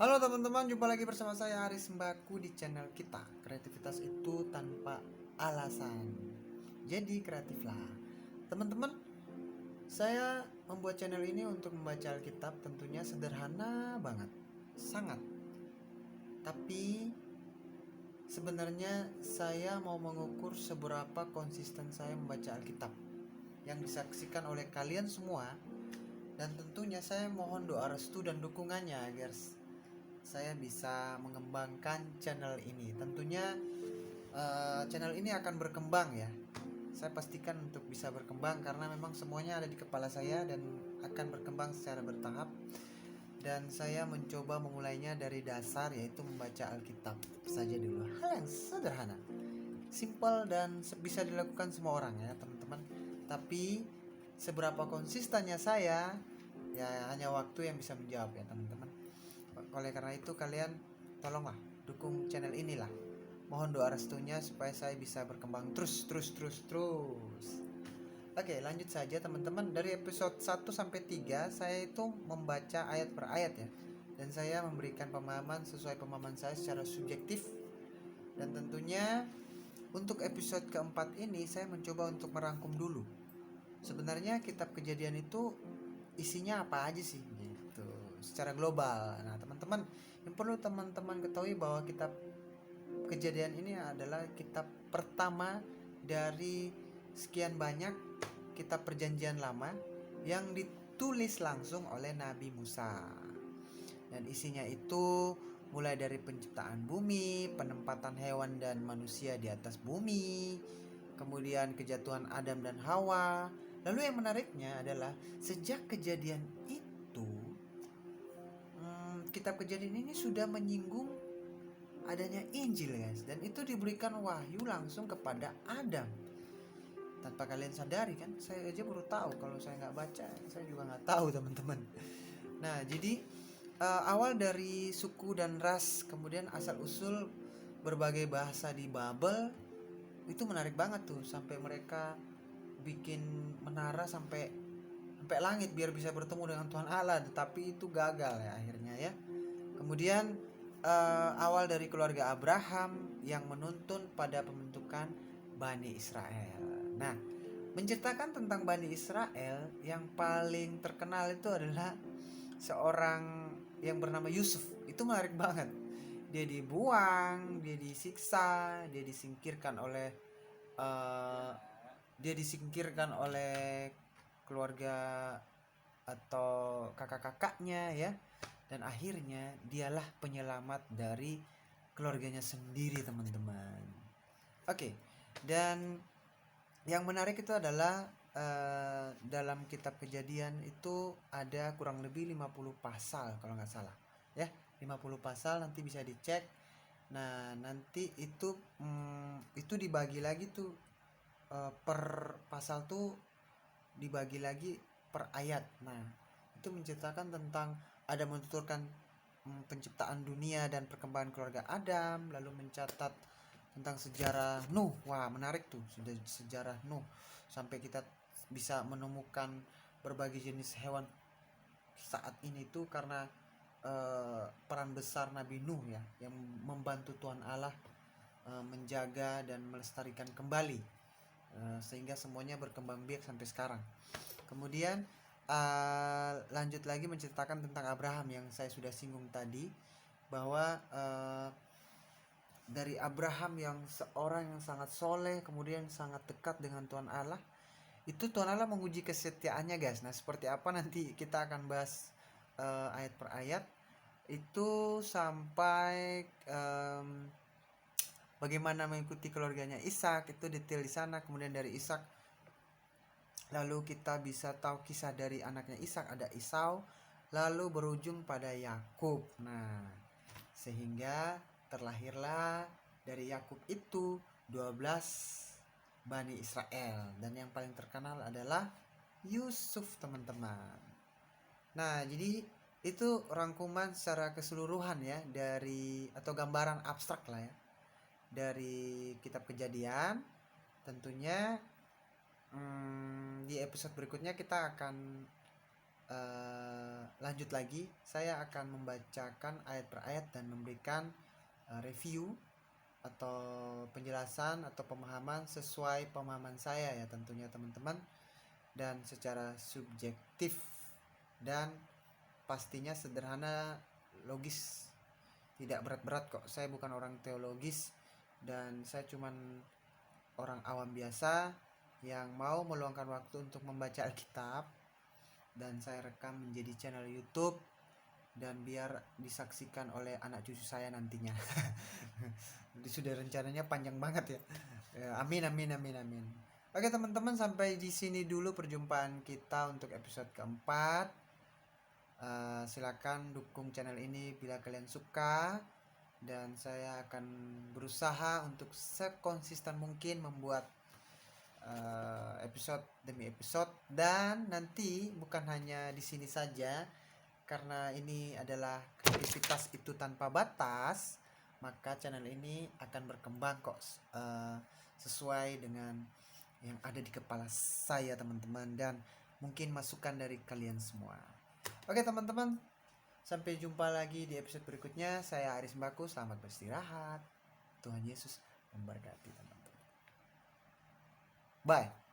Halo teman-teman, jumpa lagi bersama saya Aris Mbaku di channel kita. Kreativitas itu tanpa alasan. Jadi kreatiflah. Teman-teman, saya membuat channel ini untuk membaca Alkitab, tentunya sederhana banget. Sangat. Tapi sebenarnya saya mau mengukur seberapa konsisten saya membaca Alkitab yang disaksikan oleh kalian semua. Dan tentunya saya mohon doa restu dan dukungannya agar saya bisa mengembangkan channel ini. Tentunya channel ini akan berkembang ya. Saya pastikan untuk bisa berkembang karena memang semuanya ada di kepala saya dan akan berkembang secara bertahap. Dan saya mencoba memulainya dari dasar, yaitu membaca Alkitab saja dulu. Hal yang sederhana, simple dan bisa dilakukan semua orang ya teman-teman. Tapi seberapa konsistennya saya, ya hanya waktu yang bisa menjawab ya teman-teman. Oleh karena itu kalian tolonglah dukung channel inilah. Mohon doa restunya supaya saya bisa berkembang terus. Oke, lanjut saja teman-teman. Dari episode 1 sampai 3 saya itu membaca ayat per ayat ya. Dan saya memberikan pemahaman sesuai pemahaman saya secara subjektif. Dan tentunya untuk episode keempat ini saya mencoba untuk merangkum dulu. Sebenarnya kitab Kejadian itu isinya apa aja sih gitu secara global. Nah, teman-teman, yang perlu teman-teman ketahui bahwa kitab Kejadian ini adalah kitab pertama dari sekian banyak kitab Perjanjian Lama yang ditulis langsung oleh Nabi Musa. Dan isinya itu mulai dari penciptaan bumi, penempatan hewan dan manusia di atas bumi, kemudian kejatuhan Adam dan Hawa. Lalu yang menariknya adalah sejak kejadian itu, kitab Kejadian ini sudah menyinggung adanya Injil guys, dan itu diberikan wahyu langsung kepada Adam tanpa kalian sadari kan. Saya aja baru tahu, kalau saya nggak baca saya juga nggak tahu teman-teman. Nah jadi awal dari suku dan ras, kemudian asal usul berbagai bahasa di Babel, itu menarik banget tuh, sampai mereka bikin menara sampai langit biar bisa bertemu dengan Tuhan Allah, tetapi itu gagal ya akhirnya ya. Kemudian awal dari keluarga Abraham yang menuntun pada pembentukan Bani Israel. Nah, menceritakan tentang Bani Israel yang paling terkenal itu adalah seorang yang bernama Yusuf. Itu menarik banget. Dia dibuang, dia disiksa, uh, dia disingkirkan oleh keluarga atau kakak-kakaknya ya. Dan akhirnya dialah penyelamat dari keluarganya sendiri teman-teman. Oke, dan yang menarik itu adalah dalam kitab Kejadian itu ada kurang lebih 50 pasal kalau nggak salah ya. 50 pasal, nanti bisa dicek. Nah nanti itu dibagi lagi tuh, per pasal tuh dibagi lagi per ayat. Nah itu menceritakan tentang ada menuturkan penciptaan dunia dan perkembangan keluarga Adam, lalu mencatat tentang sejarah Nuh. Wah menarik tuh, sudah sejarah Nuh, sampai kita bisa menemukan berbagai jenis hewan saat ini tuh karena peran besar Nabi Nuh ya, yang membantu Tuhan Allah menjaga dan melestarikan kembali, sehingga semuanya berkembang biak sampai sekarang. Kemudian lanjut lagi menceritakan tentang Abraham yang saya sudah singgung tadi, bahwa dari Abraham yang seorang yang sangat soleh, kemudian sangat dekat dengan Tuhan Allah, itu Tuhan Allah menguji kesetiaannya guys. Nah seperti apa nanti kita akan bahas ayat per ayat itu, sampai bagaimana mengikuti keluarganya Ishak, itu detail di sana. Kemudian dari Ishak lalu kita bisa tahu kisah dari anaknya Ishak, ada Esau, lalu berujung pada Yakub. Nah sehingga terlahirlah dari Yakub itu 12 Bani Israel, dan yang paling terkenal adalah Yusuf teman-teman. Nah jadi itu rangkuman secara keseluruhan ya, dari atau gambaran abstrak lah ya dari kitab Kejadian. Tentunya di episode berikutnya kita akan lanjut lagi, saya akan membacakan ayat per ayat dan memberikan review atau penjelasan atau pemahaman sesuai pemahaman saya ya tentunya teman-teman, dan secara subjektif dan pastinya sederhana, logis, tidak berat-berat kok. Saya bukan orang teologis dan saya cuman orang awam biasa yang mau meluangkan waktu untuk membaca Alkitab, dan saya rekam menjadi channel YouTube dan biar disaksikan oleh anak cucu saya nantinya. Sudah rencananya panjang banget ya. Amin amin amin amin. Oke teman-teman, sampai di sini dulu perjumpaan kita untuk episode keempat. Silakan dukung channel ini bila kalian suka, dan saya akan berusaha untuk sekonsisten mungkin membuat episode demi episode, dan nanti bukan hanya di sini saja, karena ini adalah aktivitas itu tanpa batas, maka channel ini akan berkembang kok sesuai dengan yang ada di kepala saya teman-teman, dan mungkin masukan dari kalian semua. Oke teman-teman, sampai jumpa lagi di episode berikutnya. Saya Aris Mbaku, selamat beristirahat. Tuhan Yesus memberkati teman-teman. Bye.